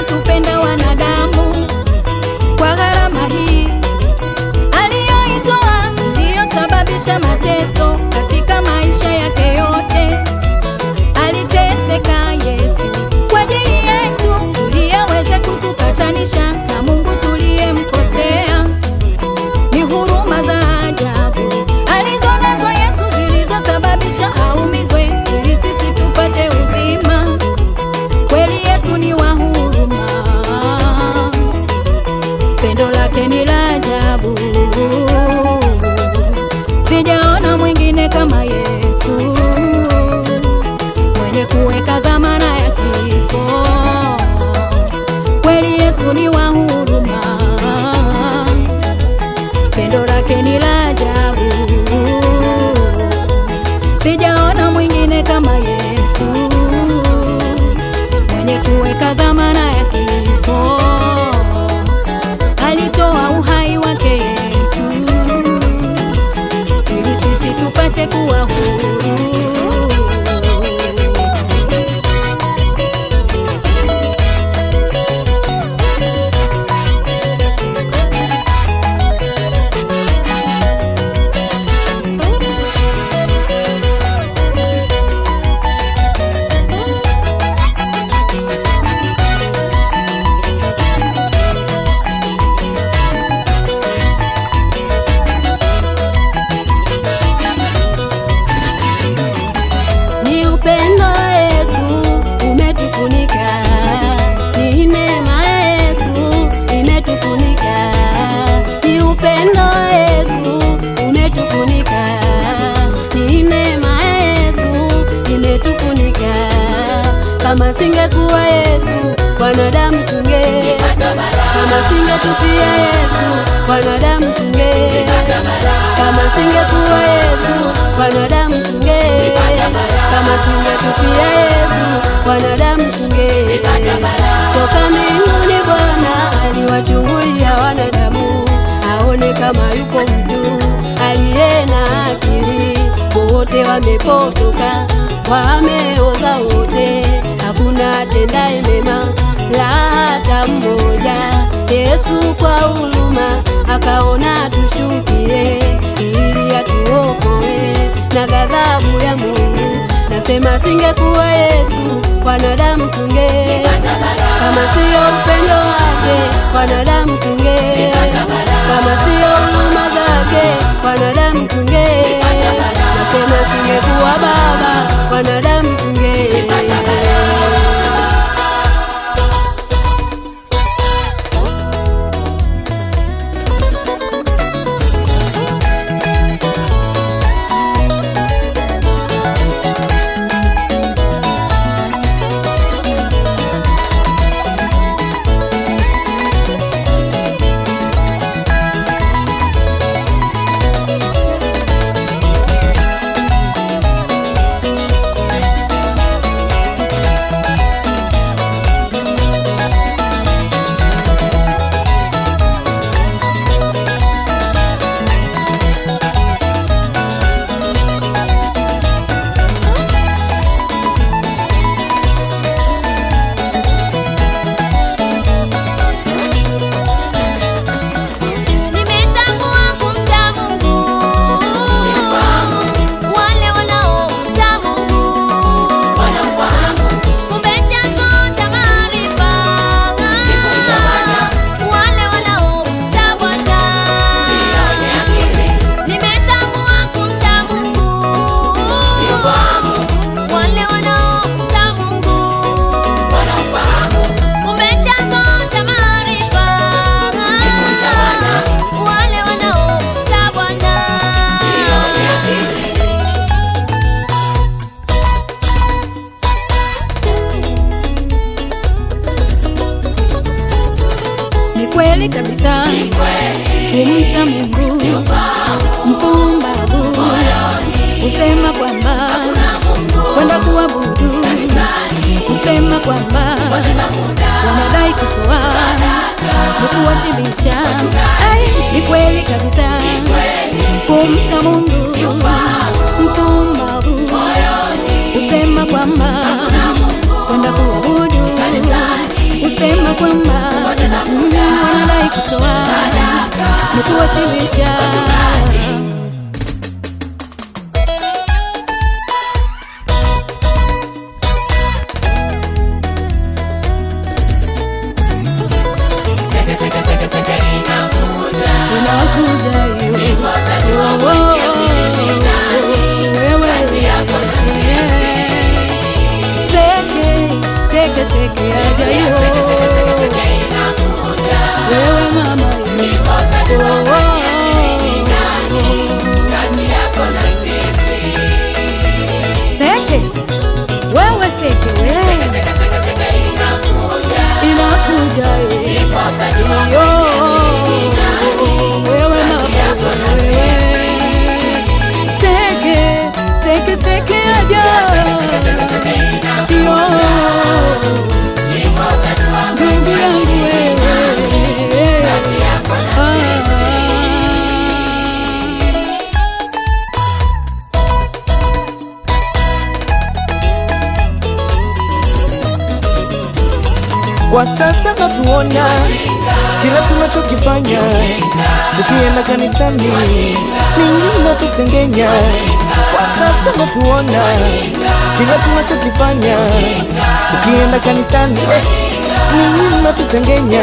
Tupenda wanadamu kwa gharama hii aliyoitoa, iliyosababisha mateso katika maisha yake yote. Aliteseka Yesu kwa ajili yetu, ili aweze kutupatanisha na Mungu tuliyemkosea. Ni huruma za ajabu alizonazo Yesu zilizosababisha aumizwe ili sisi tupate uzima. Kweli Yesu ni wa huruma, pendo lake ni la ajabu. Sijaona mwingine kama Yesu, mwenye kuweka dhamana ya kifo. Kweli Yesu ni wa huruma, pendo lake ni la ajabu. Sijaona mwingine kama Yesu, mwenye kuweka dhamana ya kifo. Alitoa uhai wake Yesu, ili sisi tupate kuwa huru. Kama singekuwa Yesu, wanadamu kama singetufia Yesu, wanadamu kama singekuwa Yesu, wanadamu kama singetufia Yesu, wanadamu toka mbinguni Bwana aliwachungulia wanadamu, aone kama yuko mtu aliye na akili. Wote wamepotoka, wameoza wote, hakuna atendaye mema la hata mmoja. Yesu kwa huruma akaona tushukie, ili atuokoe na ghadhabu ya Mungu. Nasema singekuwa Yesu, wanadamu kama siyo upendo wake, wanadamu kama siyo huruma zake, wanadamu Nasema singekuwa Baba, wanadamu kweli kabisa, kumcha Mungu mpumbavu usema kwamba kwenda kuabudu, usema kwamba wanadai kutoa ni kuwashibisha. Ni kweli kabisa, kumcha Mungu mpumbavu usema kwamba kwenda kuabudu, usema kwamba wanadai kutoa ni kuwashibisha. Kwa sasa natuona kila tunachokifanya, tukienda kanisani ninyi mnatusengenya. Kwa sasa natuona kila tunachokifanya, tukienda kanisani ninyi mnatusengenya.